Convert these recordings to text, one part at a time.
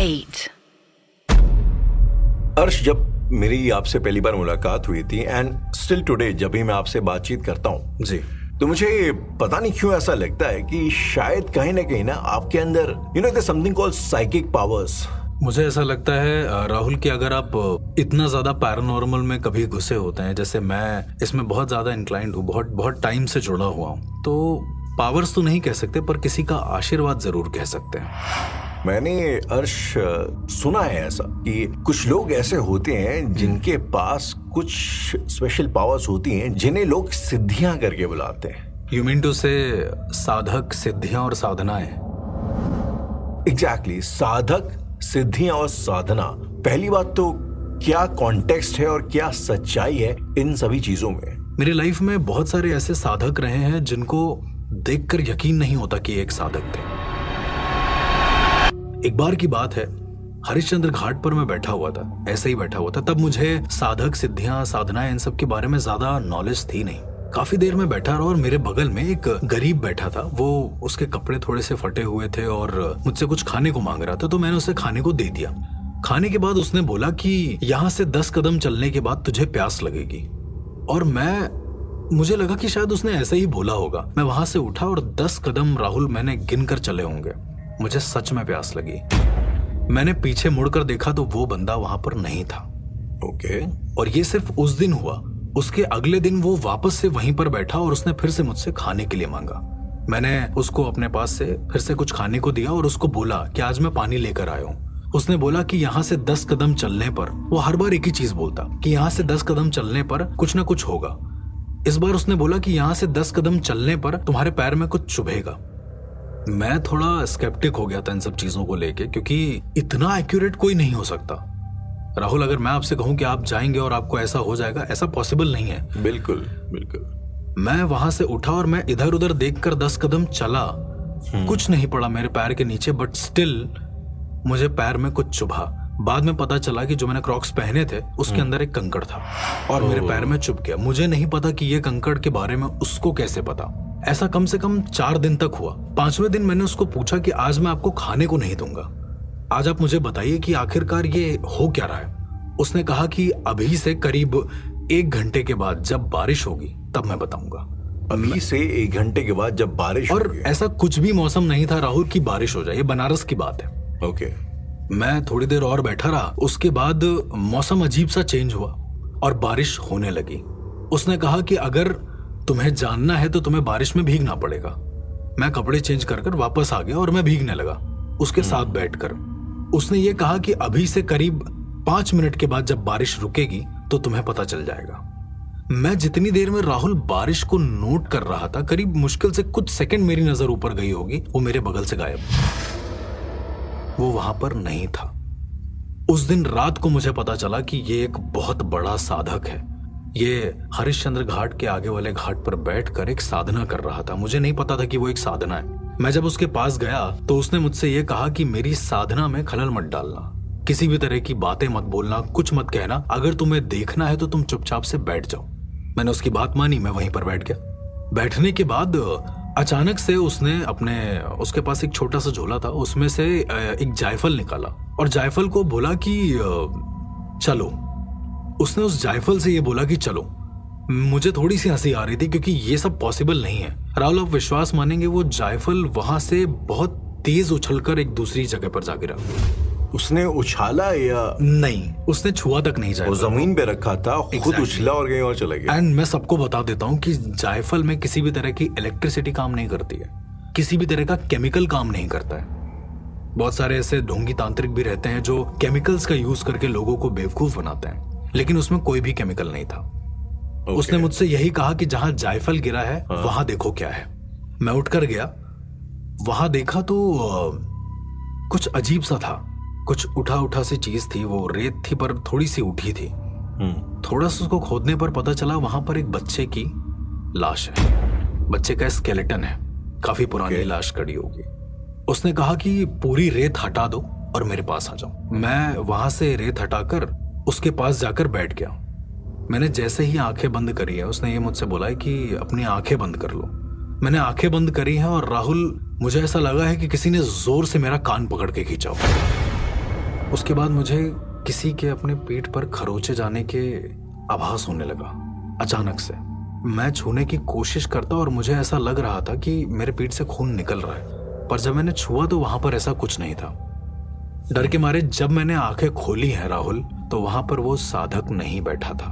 8. अर्श, जब मेरी आपसे पहली बार मुलाकात हुई थी एंड स्टिल टुडे जब भी मैं आपसे बातचीत करता हूँ जी, तो मुझे पता नहीं क्यों ऐसा लगता है कि शायद कहीं ना आपके अंदर there something called psychic powers. मुझे ऐसा लगता है राहुल कि अगर आप इतना ज्यादा पैरानॉर्मल में कभी घुसे होते हैं, जैसे मैं इसमें बहुत ज्यादा इंक्लाइंड हूँ, बहुत बहुत टाइम से जुड़ा हुआ हूँ, तो पावर्स तो नहीं कह सकते पर किसी का आशीर्वाद जरूर कह सकते हैं। मैंने अर्श सुना है ऐसा कि कुछ लोग ऐसे होते हैं जिनके पास कुछ स्पेशल पावर्स होती हैं जिन्हें लोग सिद्धियां करके बुलाते हैं। यू मीन टू से साधक, सिद्धियां और साधनाएं। एग्जैक्टली, साधक, सिद्धियां और साधना। पहली बात तो क्या कॉन्टेक्स्ट है और क्या सच्चाई है इन सभी चीजों में? मेरी लाइफ में बहुत सारे ऐसे साधक रहे हैं जिनको देखकर यकीन नहीं होता कि एक साधक थे। एक बार की बात है, हरिश्चंद्र घाट पर मैं बैठा हुआ था, ऐसे ही बैठा हुआ था। तब मुझे साधक, सिद्धियां, साधनाएं इन सब के बारे में ज्यादा नॉलेज थी नहीं। काफी देर में बैठा रहा और मेरे बगल में एक गरीब बैठा था। वो उसके कपड़े थोड़े से फटे हुए थे और मुझसे कुछ खाने को मांग रहा था, तो मैंने उसे खाने को दे दिया। खाने के बाद उसने बोला कि यहाँ से 10 कदम चलने के बाद तुझे प्यास लगेगी। और मुझे लगा कि शायद उसने ऐसे ही बोला होगा। मैं वहां से उठा और 10 कदम राहुल मैंने गिन कर चले होंगे। मुझे सच में प्यास लगी। मैंने पीछे मुड़कर देखा तो वो बंदा वहां पर नहीं था। ओके। और ये सिर्फ उस दिन हुआ। उसके अगले दिन वो वापस से वहीं पर बैठा और उसने फिर से मुझसे खाने के लिए मांगा। मैंने उसको अपने पास से फिर से कुछ खाने को दिया और उसको बोला कि आज मैं पानी लेकर आया हूँ। उसने बोला कि यहाँ से 10 कदम चलने पर, वो हर बार एक ही चीज बोलता कि यहाँ से 10 कदम चलने पर कुछ ना कुछ होगा। इस बार उसने बोला कि यहाँ से 10 कदम चलने पर तुम्हारे पैर में कुछ चुभेगा। मैं थोड़ा स्केप्टिक हो गया था इन सब चीजों को लेके, क्योंकि इतना एक्यूरेट कोई नहीं हो सकता। राहुल, अगर मैं आपसे कहूं कि आप जाएंगे और आपको ऐसा हो जाएगा, ऐसा पॉसिबल नहीं है। बिल्कुल बिल्कुल। मैं वहां से उठा और मैं इधर उधर देखकर 10 कदम चला। कुछ नहीं पड़ा मेरे पैर के नीचे, बट स्टिल मुझे पैर में कुछ चुभा। बाद में पता चला कि जो मैंने क्रॉक्स पहने थे उसके अंदर एक कंकड़ था और मेरे पैर में चुभ गया। मुझे नहीं पता कि ये कंकड़ के बारे में उसको कैसे पता। ऐसा कम से कम 4 दिन तक हुआ। 5वें दिन मैंने उसको पूछा कि आज मैं आपको खाने को नहीं दूंगा, आज आप मुझे बताइए कि आखिरकार ये हो क्या रहा है। उसने कहा कि अभी से करीब 1 घंटे के बाद जब बारिश होगी तब मैं बताऊंगा। अभी से 1 घंटे के बाद जब बारिश और होगी? ऐसा कुछ भी मौसम नहीं था राहुल की बारिश हो जाए। ये बनारस की बात है। ओके। मैं थोड़ी देर और बैठा रहा। उसके बाद मौसम अजीब सा चेंज हुआ और बारिश होने लगी। उसने कहा कि अगर तुम्हें जानना है तो तुम्हें बारिश में भीगना पड़ेगा। मैं कपड़े चेंज कर वापस आ गया और मैं भीगने लगा उसके साथ बैठकर। उसने ये कहा कि अभी से करीब 5 मिनट के बाद जब बारिश रुकेगी तो तुम्हें पता चल जाएगा। मैं जितनी देर में राहुल बारिश को नोट कर रहा था, करीब मुश्किल से कुछ सेकंड मेरी नजर ऊपर गई होगी, वो मेरे बगल से गायब। वो वहां पर नहीं था। उस दिन रात को मुझे पता चला कि ये एक बहुत बड़ा साधक है। ये हरिश्चंद्र घाट के आगे वाले घाट पर बैठकर एक साधना कर रहा था। मुझे नहीं पता था कि वो एक साधना है। मैं जब उसके पास गया तो उसने मुझसे ये कहा कि मेरी साधना में खलल मत डालना, किसी भी तरह की बातें मत बोलना, कुछ मत कहना। अगर तुम्हें देखना है तो तुम चुपचाप से बैठ जाओ। मैंने उसकी बात मानी, मैं वहीं पर बैठ गया। बैठने के बाद अचानक से उसके पास एक छोटा सा झोला था, उसमें से एक जायफल निकाला और जायफल को बोला कि चलो। उसने उस जायफल से ये बोला कि चलो। मुझे थोड़ी सी हंसी आ रही थी क्योंकि ये सब पॉसिबल नहीं है। राहुल, आप विश्वास मानेंगे, वो जायफल वहां से बहुत तेज उछलकर एक दूसरी जगह पर जा गिरा। उसने उछाला या नहीं, उसने छुआ तक नहीं जायफल। वो जमीन पे रखा था, खुद उछला और कहीं और चला गया। एंड मैं सबको बता देता हूँ कि जायफल में किसी भी तरह की इलेक्ट्रिसिटी काम नहीं करती है, किसी भी तरह का केमिकल काम नहीं करता है। बहुत सारे ऐसे ढोंगी तांत्रिक भी रहते हैं जो केमिकल्स का यूज करके लोगों को बेवकूफ बनाते हैं, लेकिन उसमें कोई भी केमिकल नहीं था। उसने मुझसे यही कहा कि जहां जायफल गिरा है वहां देखो क्या है। मैं उठकर गया, वहां देखा तो कुछ अजीब सा था। कुछ उठा सी चीज थी, वो रेत थी पर थोड़ी सी उठी थी। थोड़ा सा उसको खोदने पर पता चला वहां पर एक बच्चे की लाश है। बच्चे का स्केलेटन है, काफी पुरानी लाश कड़ी होगी। उसने कहा कि पूरी रेत हटा दो और मेरे पास आ जाओ। मैं वहां से रेत हटाकर उसके पास जाकर बैठ गया। मैंने जैसे ही आंखें बंद करी है, उसने ये मुझसे बोला है कि अपनी आंखें बंद कर लो। मैंने आंखें बंद करी हैं और राहुल, मुझे ऐसा लगा है कि किसी ने जोर से मेरा कान पकड़ के खींचा। उसके बाद मुझे किसी के अपने पीठ पर खरोचे जाने के आभास होने लगा। अचानक से मैं छूने की कोशिश करता और मुझे ऐसा लग रहा था कि मेरे पीठ से खून निकल रहा है, पर जब मैंने छुआ तो वहां पर ऐसा कुछ नहीं था। डर के मारे जब मैंने आंखें खोली हैं राहुल, तो वहां पर वो साधक नहीं बैठा था,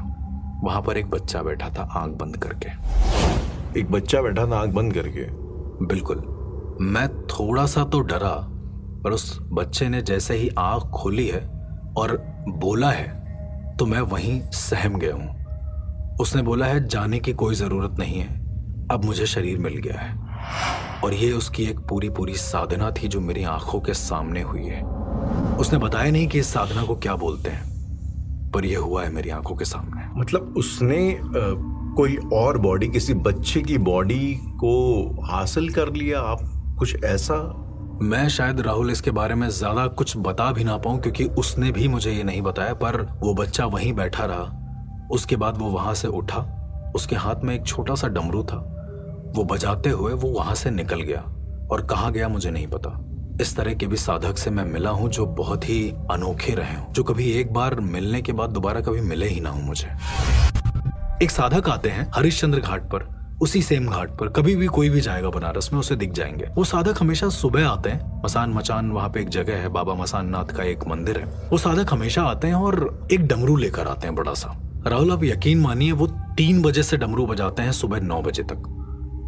वहां पर एक बच्चा बैठा था आंख बंद करके। एक बच्चा बैठा था आंख बंद करके? बिल्कुल। मैं थोड़ा सा तो डरा, पर उस बच्चे ने जैसे ही आंख खोली है और बोला है तो मैं वहीं सहम गया हूं। उसने बोला है जाने की कोई जरूरत नहीं है, अब मुझे शरीर मिल गया है। और ये उसकी एक पूरी पूरी साधना थी जो मेरी आंखों के सामने हुई है। उसने बताया नहीं कि इस साधना को क्या बोलते हैं, पर यह हुआ है मेरी आंखों के सामने। मतलब उसने कोई और बॉडी, किसी बच्चे की बॉडी को हासिल कर लिया, आप कुछ ऐसा? मैं शायद राहुल इसके बारे में ज्यादा कुछ बता भी ना पाऊं, क्योंकि उसने भी मुझे ये नहीं बताया, पर वो बच्चा वहीं बैठा रहा। उसके बाद वो वहां से उठा, उसके हाथ में एक छोटा सा डमरू था, वो बजाते हुए वो वहां से निकल गया, और कहाँ गया मुझे नहीं पता। इस तरह के भी साधक से मैं मिला हूं जो बहुत ही अनोखे रहे हूं, जो कभी एक बार मिलने के बाद दोबारा कभी मिले ही ना हूं मुझे। एक साधक आते हैं हरिश्चंद्र घाट पर, उसी सेम घाट पर, कभी भी कोई भी जाएगा बनारस में उसे दिख जाएंगे। वो साधक हमेशा सुबह आते हैं। मसान मचान वहां पे एक जगह है, बाबा मसान नाथ का एक मंदिर है। वो साधक हमेशा आते हैं और एक डमरू लेकर आते हैं बड़ा सा। राहुल आप यकीन मानिए वो 3 बजे से डमरू बजाते हैं सुबह 9 बजे तक,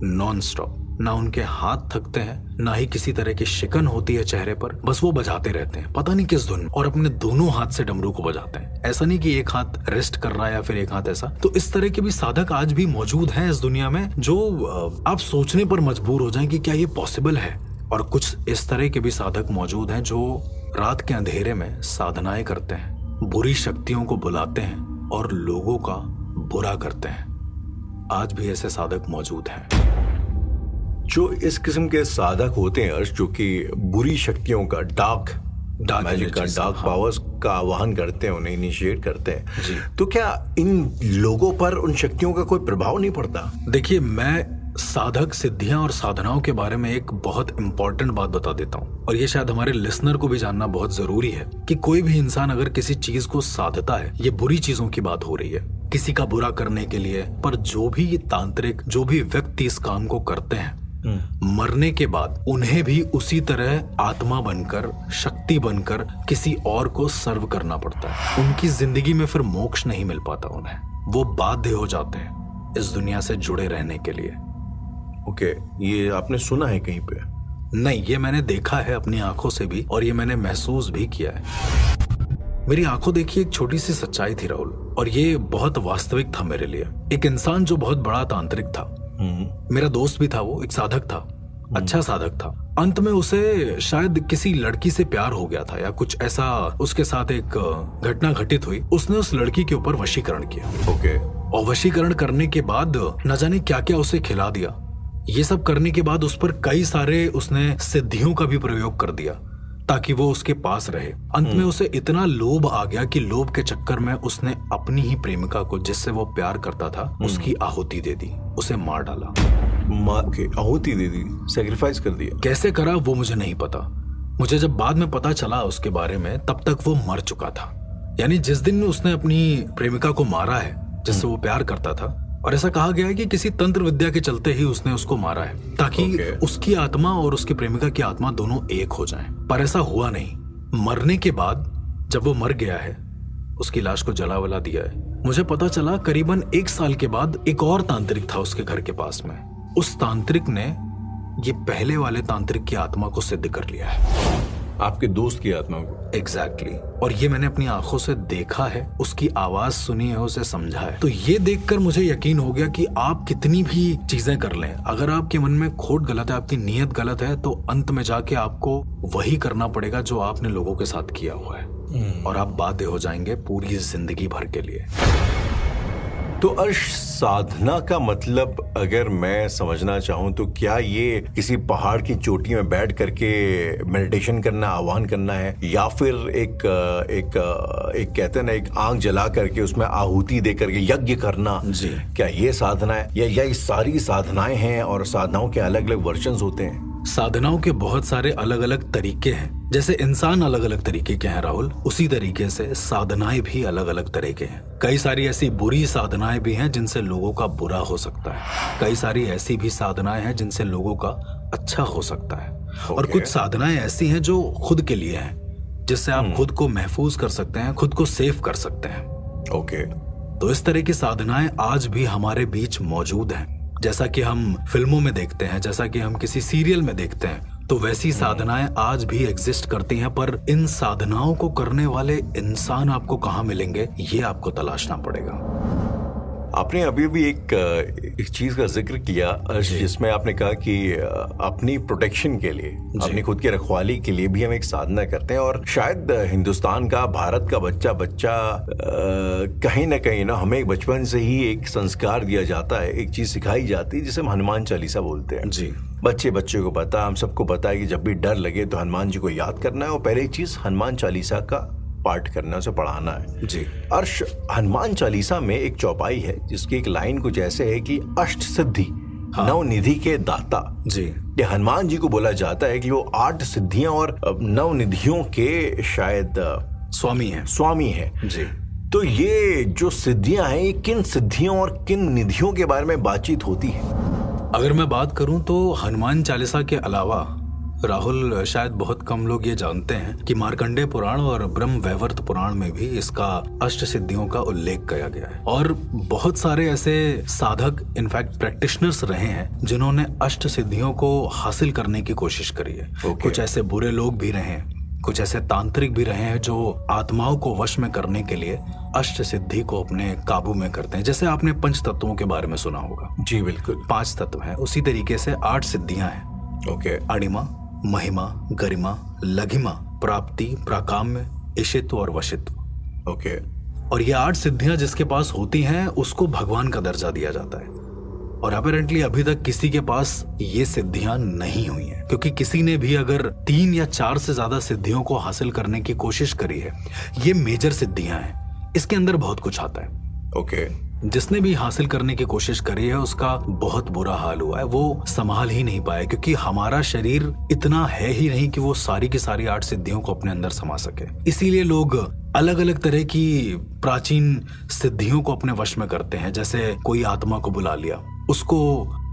नॉन स्टॉप। ना उनके हाथ थकते हैं, ना ही किसी तरह की शिकन होती है चेहरे पर, बस वो बजाते रहते हैं पता नहीं किस धुन में, और अपने दोनों हाथ से डमरू को बजाते हैं। ऐसा नहीं कि एक हाथ रेस्ट कर रहा है या फिर एक हाथ ऐसा। तो इस तरह के भी साधक आज भी मौजूद हैं इस दुनिया में, जो आप सोचने पर मजबूर हो जाएं कि क्या ये पॉसिबल है। और कुछ इस तरह के भी साधक मौजूद हैं जो रात के अंधेरे में साधनाएं करते हैं, बुरी शक्तियों को बुलाते हैं और लोगों का बुरा करते हैं। आज भी ऐसे साधक मौजूद हैं। जो इस किस्म के साधक होते हैं अर्श, जो कि बुरी शक्तियों का, डार्क मैजिक का, डार्क पावर्स का आवाहन करते हैं, उन्हें इनिशिएट करते हैं जी। तो क्या इन लोगों पर उन शक्तियों का कोई प्रभाव नहीं पड़ता? देखिए, मैं साधक, सिद्धियां और साधनाओं के बारे में एक बहुत इंपॉर्टेंट बात बता देता हूँ, और ये शायद हमारे लिसनर को भी जानना बहुत जरूरी है कि कोई भी इंसान अगर किसी चीज को साधता है, ये बुरी चीजों की बात हो रही है, किसी का बुरा करने के लिए, पर जो भी तांत्रिक, जो भी व्यक्ति इस काम को करते हैं, मरने के बाद उन्हें भी उसी तरह आत्मा बनकर, शक्ति बनकर किसी और को सर्व करना पड़ता है। उनकी जिंदगी में फिर मोक्ष नहीं मिल पाता उन्हें, वो बाध्य हो जाते हैं इस दुनिया से जुड़े रहने के लिए। ओके, ये आपने सुना है कहीं पे? नहीं, ये मैंने देखा है अपनी आंखों से भी, और ये मैंने महसूस भी किया है। मेरी आंखों देखी एक छोटी सी सच्चाई थी राहुल, और ये बहुत वास्तविक था मेरे लिए। एक इंसान जो बहुत बड़ा तांत्रिक था, मेरा दोस्त भी था, वो एक साधक था, अच्छा साधक था। अंत में उसे शायद किसी लड़की से प्यार हो गया था या कुछ ऐसा, उसके साथ एक घटना घटित हुई। उसने उस लड़की के ऊपर वशीकरण किया। ओके। और वशीकरण करने के बाद न जाने क्या क्या उसे खिला दिया। ये सब करने के बाद उस पर कई सारे उसने सिद्धियों का भी प्रयोग कर दिया ताकि वो उसके पास रहे। अंत में उसे इतना लोभ आ गया कि लोभ के चक्कर में उसने अपनी ही प्रेमिका को, जिससे वो प्यार करता था, उसकी आहुति दे दी, उसे मार डाला। आहुति दे दी, सैक्रिफाइस कर दिया? कैसे करा वो मुझे नहीं पता। मुझे जब बाद में पता चला उसके बारे में, तब तक वो मर चुका था। यानी जिस दिन उसने अपनी प्रेमिका को मारा है, जिससे वो प्यार करता था, और ऐसा कहा गया है कि किसी तंत्र विद्या के चलते ही उसने उसको मारा है, ताकि उसकी आत्मा और उसकी प्रेमिका की आत्मा दोनों एक हो जाएं। पर ऐसा हुआ नहीं। मरने के बाद जब वो मर गया है, उसकी लाश को जला वला दिया है। मुझे पता चला करीबन 1 साल के बाद एक और तांत्रिक था उसके घर के पास में। उस तांत्रिक ने ये पहले वाले तांत्रिक की आत्मा को सिद्ध कर लिया है, आपके दोस्त की आत्मा को। एग्जैक्टली। और ये मैंने अपनी आंखों से देखा है, उसकी आवाज सुनी है, उसे समझा है। तो ये देखकर मुझे यकीन हो गया कि आप कितनी भी चीजें कर लें, अगर आपके मन में खोट गलत है, आपकी नीयत गलत है, तो अंत में जाके आपको वही करना पड़ेगा जो आपने लोगों के साथ किया हुआ है, और आप बाध्य हो जाएंगे पूरी जिंदगी भर के लिए। तो अर्श, साधना का मतलब अगर मैं समझना चाहूं तो क्या ये किसी पहाड़ की चोटी में बैठ करके मेडिटेशन करना, आह्वान करना है, या फिर एक कहते हैं ना, एक आग जला करके उसमें आहुति दे करके यज्ञ करना जी, क्या ये साधना है, या ये सारी साधनाएं हैं और साधनाओं के अलग अलग वर्जन्स होते हैं? साधनाओं के बहुत सारे अलग अलग तरीके हैं। जैसे इंसान अलग अलग तरीके के हैं राहुल, उसी तरीके से साधनाएं भी अलग अलग तरह के हैं। कई सारी ऐसी बुरी साधनाएं भी हैं जिनसे लोगों का बुरा हो सकता है, कई सारी ऐसी भी साधनाएं हैं जिनसे लोगों का अच्छा हो सकता है, और कुछ साधनाएं ऐसी हैं जो खुद के लिए हैं, जिससे आप खुद को महफूज कर सकते हैं, खुद को सेफ कर सकते हैं। ओके। तो इस तरह की साधनाएं आज भी हमारे बीच मौजूद हैं। जैसा कि हम फिल्मों में देखते हैं, जैसा कि हम किसी सीरियल में देखते हैं, तो वैसी साधनाएं आज भी एग्जिस्ट करती हैं। पर इन साधनाओं को करने वाले इंसान आपको कहाँ मिलेंगे, ये आपको तलाशना पड़ेगा। आपने अभी भी एक चीज का जिक्र किया जिसमें आपने कहा कि अपनी प्रोटेक्शन के लिए, अपनी खुद की रखवाली के लिए भी हम एक साधना करते हैं। और शायद हिंदुस्तान का, भारत का बच्चा कहीं ना कहीं ना हमें बचपन से ही एक संस्कार दिया जाता है, एक चीज सिखाई जाती है जिसे हम हनुमान चालीसा बोलते हैं। जी। बच्चे को पता, हम सबको पता है कि जब भी डर लगे तो हनुमान जी को याद करना है, और पहली चीज हनुमान चालीसा का पाठ करना, उसे पढ़ाना है। जी। अर्श, हनुमान चालीसा में एक चौपाई है जिसकी एक लाइन कुछ ऐसे है कि अष्ट सिद्धि नवनिधि के दाता। जी। ये हनुमान जी को बोला जाता है कि वो 8 सिद्धियां और नवनिधियों के शायद स्वामी हैं। जी। तो ये जो सिद्धियां हैं, ये किन सिद्धियों और किन निधियों के बारे में बातचीत होती है? अगर मैं बात करूं तो हनुमान चालीसा के अलावा राहुल, शायद बहुत कम लोग ये जानते हैं कि मार्कंडेय पुराण और ब्रह्म वैवर्त पुराण में भी इसका अष्ट सिद्धियों का उल्लेख किया गया है। और बहुत सारे ऐसे साधक, इनफैक्ट प्रैक्टिशनर्स रहे हैं जिन्होंने अष्ट सिद्धियों को हासिल करने की कोशिश करी है। कुछ ऐसे बुरे लोग भी रहे हैं, कुछ ऐसे तांत्रिक भी रहे हैं जो आत्माओं को वश में करने के लिए अष्ट सिद्धि को अपने काबू में करते हैं। जैसे आपने पंच तत्वों के बारे में सुना होगा। जी बिल्कुल। 5 तत्व हैं, उसी तरीके से 8 सिद्धियां हैं। ओके। अणिमा, महिमा, गरिमा, लघिमा, प्राप्ति, प्राकाम्य, इशित्व और वशित्व। ओके। और ये 8 सिद्धियां जिसके पास होती हैं उसको भगवान का दर्जा दिया जाता है। और अपेरेंटली अभी तक किसी के पास ये सिद्धियां नहीं हुई हैं, क्योंकि किसी ने भी अगर 3 या 4 से ज्यादा सिद्धियों को हासिल करने की कोशिश करी है, ये मेजर सिद्धियां हैं, इसके अंदर बहुत कुछ आता है। ओके। जिसने भी हासिल करने की कोशिश करी है उसका बहुत बुरा हाल हुआ है, वो संभाल ही नहीं पाया, क्योंकि हमारा शरीर इतना है ही नहीं कि वो सारी की सारी 8 सिद्धियों को अपने अंदर समा सके। इसीलिए लोग अलग अलग तरह की प्राचीन सिद्धियों को अपने वश में करते हैं। जैसे कोई आत्मा को बुला लिया, उसको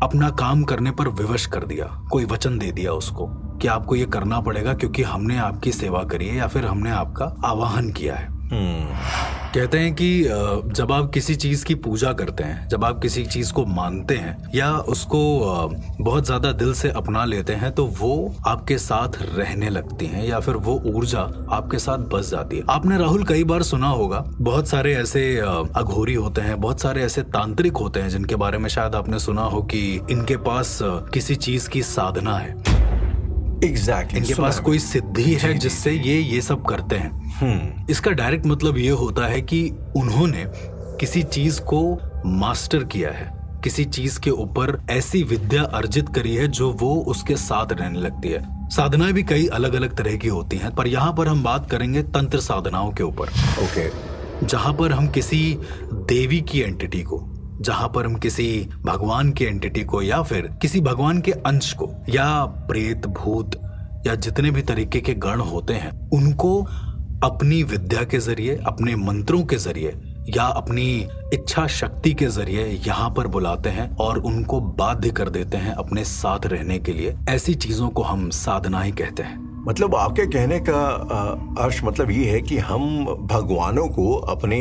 अपना काम करने पर विवश कर दिया, कोई वचन दे दिया उसको कि आपको ये करना पड़ेगा क्योंकि हमने आपकी सेवा करी है या फिर हमने आपका आवाहन किया है। कहते हैं कि जब आप किसी चीज की पूजा करते हैं, जब आप किसी चीज को मानते हैं या उसको बहुत ज्यादा दिल से अपना लेते हैं, तो वो आपके साथ रहने लगती हैं या फिर वो ऊर्जा आपके साथ बस जाती है। आपने राहुल कई बार सुना होगा, बहुत सारे ऐसे अघोरी होते हैं, बहुत सारे ऐसे तांत्रिक होते हैं जिनके बारे में शायद आपने सुना हो कि इनके पास किसी चीज की साधना है। Exactly. इनके पास कोई सिद्धि है जिससे ये सब करते हैं। इसका डायरेक्ट मतलब ये होता है कि उन्होंने किसी चीज को मास्टर किया है, किसी चीज के ऊपर ऐसी विद्या अर्जित करी है जो वो उसके साथ रहने लगती है। साधनाएं भी कई अलग अलग तरह की होती हैं, पर यहाँ पर हम बात करेंगे तंत्र साधनाओं के ऊपर। ओके। जहां पर हम किसी देवी की एंटिटी को, जहां पर हम किसी भगवान की एंटिटी को या फिर किसी भगवान के अंश को या प्रेत, भूत या जितने भी तरीके के गण होते हैं, उनको अपनी विद्या के जरिए, अपने मंत्रों के जरिए या अपनी इच्छा शक्ति के जरिए यहाँ पर बुलाते हैं और उनको बाध्य कर देते हैं अपने साथ रहने के लिए। ऐसी चीजों को हम साधनाएं कहते हैं। मतलब आपके कहने का अर्थ मतलब ये है कि हम भगवानों को अपने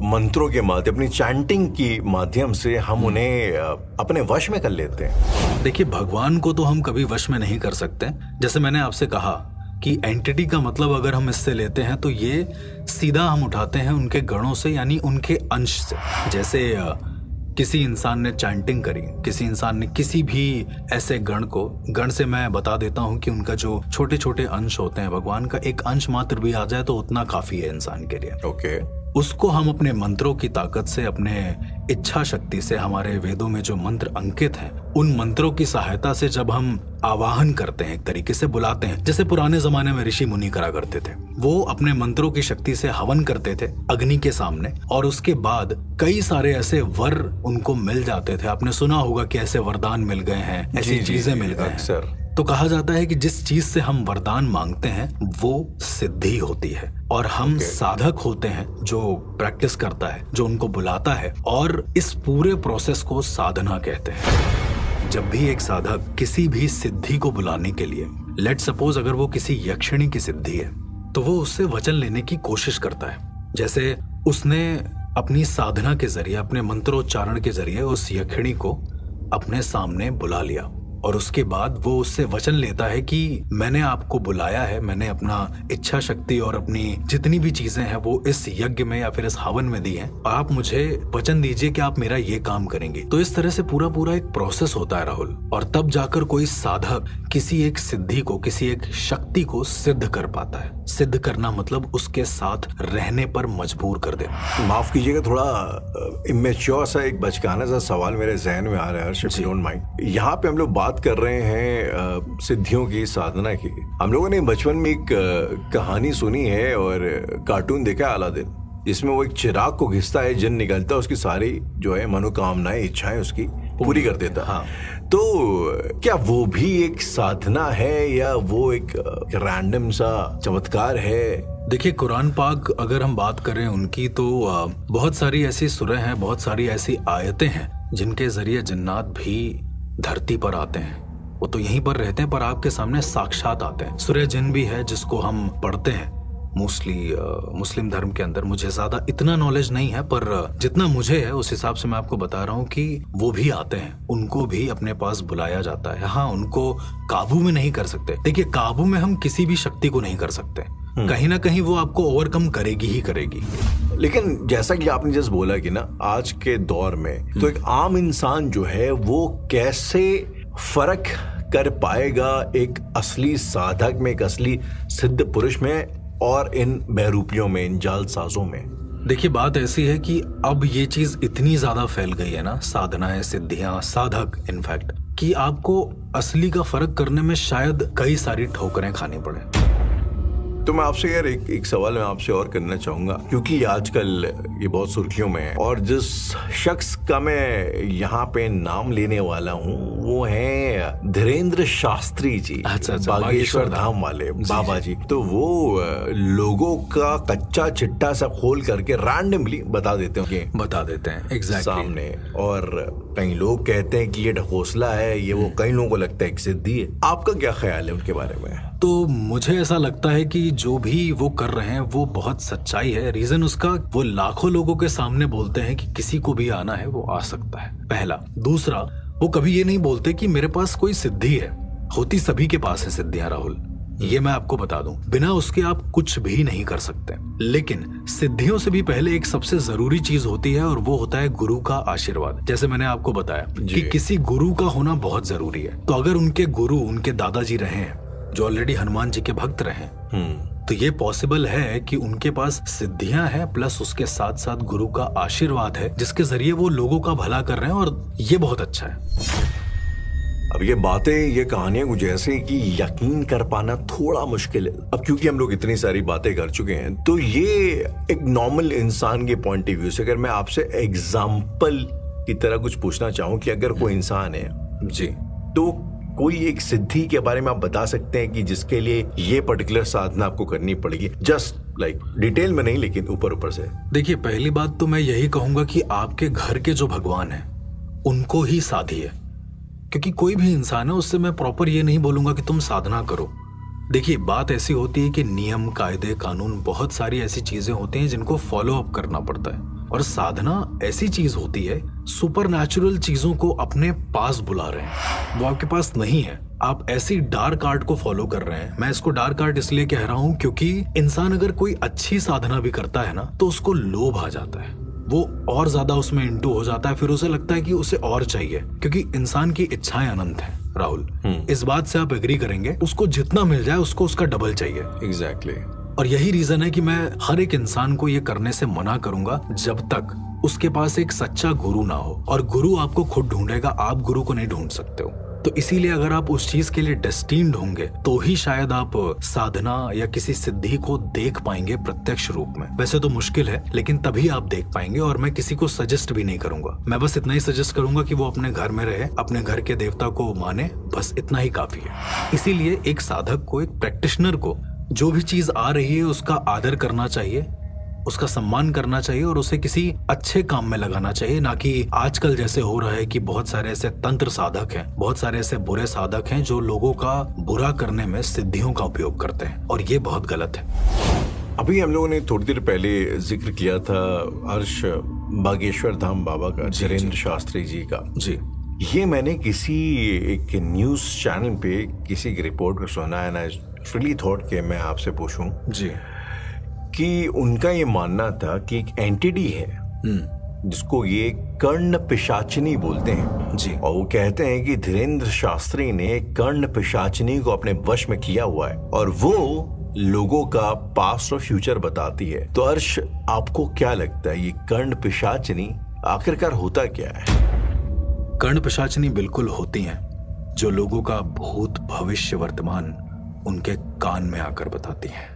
मंत्रों के माध्यम, अपनी चैंटिंग की माध्यम से हम उन्हें अपने वश में कर लेते हैं। देखिए, भगवान को तो हम कभी वश में नहीं कर सकते। जैसे मैंने आपसे कहा कि एंटिटी का मतलब अगर हम इससे लेते हैं तो ये सीधा हम उठाते हैं उनके गणों से, यानी उनके अंश से। जैसे किसी इंसान ने चैंटिंग करी, किसी इंसान ने किसी भी ऐसे गण से मैं बता देता हूं कि उनका जो छोटे छोटे अंश होते हैं, भगवान का एक अंश मात्र भी आ जाए तो उतना काफी है इंसान के लिए। ओके। उसको हम अपने मंत्रों की ताकत से, अपने इच्छा शक्ति से, हमारे वेदों में जो मंत्र अंकित हैं, उन मंत्रों की सहायता से जब हम आवाहन करते हैं, एक तरीके से बुलाते हैं, जैसे पुराने जमाने में ऋषि मुनि करा करते थे। वो अपने मंत्रों की शक्ति से हवन करते थे अग्नि के सामने, और उसके बाद कई सारे ऐसे वर उनको मिल जाते थे। आपने सुना होगा कि ऐसे वरदान मिल गए हैं, ऐसी चीजें मिल गए हैं। तो कहा जाता है कि जिस चीज से हम वरदान मांगते हैं वो सिद्धि होती है, और हम साधक होते हैं जो प्रैक्टिस करता है, जो उनको बुलाता है, और इस पूरे प्रोसेस को साधना कहते हैं। जब भी एक साधक किसी भी सिद्धि को बुलाने के लिए, लेट सपोज अगर वो किसी यक्षिणी की सिद्धि है, तो वो उससे वचन लेने की कोशिश करता है। जैसे उसने अपनी साधना के जरिए, अपने मंत्रोच्चारण के जरिए उस यक्षिणी को अपने सामने बुला लिया, और उसके बाद वो उससे वचन लेता है कि मैंने आपको बुलाया है, मैंने अपना इच्छा शक्ति और अपनी जितनी भी चीजें हैं वो इस यज्ञ में या फिर इस हवन में दी हैं, आप मुझे वचन दीजिए कि आप मेरा ये काम करेंगे। तो इस तरह से पूरा एक प्रोसेस होता है राहुल, और तब जाकर कोई साधक किसी एक सिद्धि को, किसी एक शक्ति को सिद्ध कर पाता है। सिद्ध करना मतलब उसके साथ रहने पर मजबूर कर देना। माफ कीजिएगा, थोड़ा इमेच्योर सा एक बचकाना सा सवाल मेरे जहन में आ रहा है, हर्ष, इफ यू डोंट माइंड। यहाँ पे हम लोग बात कर रहे हैं सिद्धियों की, साधना की। हम लोगों ने बचपन में एक कहानी सुनी है और कार्टून देखा है अलादीन, जिसमें वो एक चिराग को घिसता है, जिन निकलता है, उसकी सारी जो है मनोकामनाएं, इच्छाएं उसकी पूरी कर देता। हाँ, तो क्या वो भी एक साधना है या वो एक रैंडम सा चमत्कार है? देखिए, कुरान पाक अगर हम बात करें उनकी, तो बहुत सारी ऐसी सूरह हैं, बहुत सारी ऐसी आयतें हैं जिनके जरिए जिन्नात भी धरती पर आते हैं। वो तो यहीं पर रहते हैं पर आपके सामने साक्षात आते हैं। सूरह जिन भी है जिसको हम पढ़ते हैं मोस्टली मुस्लिम धर्म के अंदर। मुझे ज्यादा इतना नॉलेज नहीं है, पर जितना मुझे है उस हिसाब से मैं आपको बता रहा हूँ कि वो भी आते हैं, उनको भी अपने पास बुलाया जाता है। हाँ, उनको काबू में नहीं कर सकते। देखिए, काबू में हम किसी भी शक्ति को नहीं कर सकते, कहीं ना कहीं वो आपको ओवरकम करेगी ही करेगी। लेकिन जैसा कि आपने जस्ट बोला कि ना, आज के दौर में तो एक आम इंसान जो है वो कैसे फर्क कर पाएगा एक असली साधक में, एक असली सिद्ध पुरुष में और इन बहरूपियों में, इन जालसाजों में? देखिए, बात ऐसी है कि अब ये चीज इतनी ज्यादा फैल गई है ना, साधनाएं, सिद्धियां, साधक इनफैक्ट, कि आपको असली का फर्क करने में शायद कई सारी ठोकरें खानी पड़े। तो मैं आपसे यार एक सवाल मैं आपसे और करना चाहूंगा, क्योंकि आजकल ये बहुत सुर्खियों में है, और जिस शख्स का मैं यहाँ पे नाम लेने वाला हूँ वो है धीरेन्द्र शास्त्री जी। अच्छा, बागेश्वर धाम वाले बाबा जी। तो वो लोगों का कच्चा चिट्टा सा खोल करके रैंडमली बता देते हैं एग्जैक्टली सामने, और कई लोग कहते हैं कि ये ढकोसला है, ये वो, कई लोगों को लगता है कि सिद्धि है। आपका क्या ख्याल है उनके बारे में? तो मुझे ऐसा लगता है कि जो भी वो कर रहे हैं वो बहुत सच्चाई है। रीजन उसका, वो लाखों लोगों के सामने बोलते हैं कि किसी को भी आना है वो आ सकता है, पहला। दूसरा, वो कभी ये नहीं बोलते कि मेरे पास कोई सिद्धि है। होती सभी के पास है सिद्धियां राहुल, ये मैं आपको बता दूं। बिना उसके आप कुछ भी नहीं कर सकते। लेकिन सिद्धियों से भी पहले एक सबसे जरूरी चीज होती है, और वो होता है गुरु का आशीर्वाद। जैसे मैंने आपको बताया कि किसी गुरु का होना बहुत जरूरी है। तो अगर उनके गुरु, उनके दादाजी रहे हैं जो ऑलरेडी हनुमान जी के भक्त रहे, तो ये पॉसिबल है कि उनके पास सिद्धियां हैं, प्लस उसके साथ साथ गुरु का आशीर्वाद है, जिसके जरिए वो लोगों का भला कर रहे हैं, और ये बहुत अच्छा है। अब ये बातें, ये कहानियां कुछ ऐसे कि यकीन कर पाना थोड़ा मुश्किल है। अब क्योंकि हम लोग इतनी सारी बातें कर चुके हैं, तो ये एक नॉर्मल इंसान के पॉइंट ऑफ व्यू से अगर मैं आपसे एग्जाम्पल की तरह कुछ पूछना चाहूँ कि अगर कोई इंसान है जी, तो कोई एक सिद्धि के बारे में आप बता सकते हैं कि जिसके लिए ये पर्टिकुलर साधना आपको करनी पड़ेगी? जस्ट लाइक डिटेल में नहीं, लेकिन ऊपर से। देखिए, पहली बात तो मैं यही कहूंगा कि आपके घर के जो भगवान हैं उनको ही साधिए, क्योंकि कोई भी इंसान है, उससे मैं प्रॉपर ये नहीं बोलूंगा कि तुम साधना करो। देखिए, बात ऐसी होती है कि नियम, कायदे, कानून, बहुत सारी ऐसी चीजें होती हैं जिनको फॉलो अप करना पड़ता है, और साधना ऐसी चीज होती है, सुपर नेचुरल चीजों को अपने पास बुला रहे हैं, वो आपके पास नहीं है। आप ऐसी डार्क आर्ट को फॉलो कर रहे हैं। मैं इसको डार्क आर्ट इसलिए कह रहा हूं क्योंकि इंसान अगर कोई अच्छी साधना भी करता है ना, तो उसको लोभ आ जाता है, वो और ज्यादा उसमें इंटू हो जाता है, फिर उसे लगता है कि उसे और चाहिए, क्योंकि इंसान की इच्छाएं अनंत हैं राहुल। इस बात से आप एग्री करेंगे, उसको जितना मिल जाए उसको उसका डबल चाहिए। एग्जैक्टली। और यही रीजन है कि मैं हर एक इंसान को ये करने से मना करूंगा जब तक उसके पास एक सच्चा गुरु ना हो, और गुरु आपको खुद ढूंढेगा, आप गुरु को नहीं ढूंढ सकते हो। तो इसीलिए अगर आप उस चीज के लिए डेस्टिन्ड होंगे तो ही शायद आप साधना या किसी सिद्धि को देख पाएंगे प्रत्यक्ष रूप में। वैसे तो मुश्किल है, लेकिन तभी आप देख पाएंगे। और मैं किसी को सजेस्ट भी नहीं करूंगा, मैं बस इतना ही सजेस्ट करूंगा कि वो अपने घर में रहे, अपने घर के देवता को माने, बस इतना ही काफी है। इसीलिए एक साधक को, एक प्रैक्टिशनर को जो भी चीज आ रही है उसका आदर करना चाहिए, उसका सम्मान करना चाहिए और उसे किसी अच्छे काम में लगाना चाहिए। ना कि आजकल जैसे हो रहा है कि बहुत सारे ऐसे तंत्र साधक हैं, बहुत सारे ऐसे बुरे साधक हैं जो लोगों का बुरा करने में सिद्धियों का उपयोग करते हैं, और ये बहुत गलत है। अभी हम लोगों ने थोड़ी देर पहले जिक्र किया था हर्ष बागेश्वर धाम बाबा का, धीरेन्द्र शास्त्री जी का। जी, ये मैंने किसी एक न्यूज चैनल पे किसी की रिपोर्ट में सुना है ना, रियली थॉट कि मैं आपसे पूछूं जी, कि उनका ये मानना था कि एक एंटिटी है जिसको ये कर्ण पिशाचिनी बोलते हैं जी, और वो कहते हैं कि धीरेन्द्र शास्त्री ने कर्ण पिशाचिनी को अपने वश में किया हुआ है और वो लोगों का पास्ट और फ्यूचर बताती है। तो हर्ष, आपको क्या लगता है ये कर्ण पिशाचिनी आखिरकार होता क्या है? कर्ण पिशाचिनी बिल्कुल होती हैं, जो लोगों का भूत भविष्य वर्तमान उनके कान में आकर बताती हैं।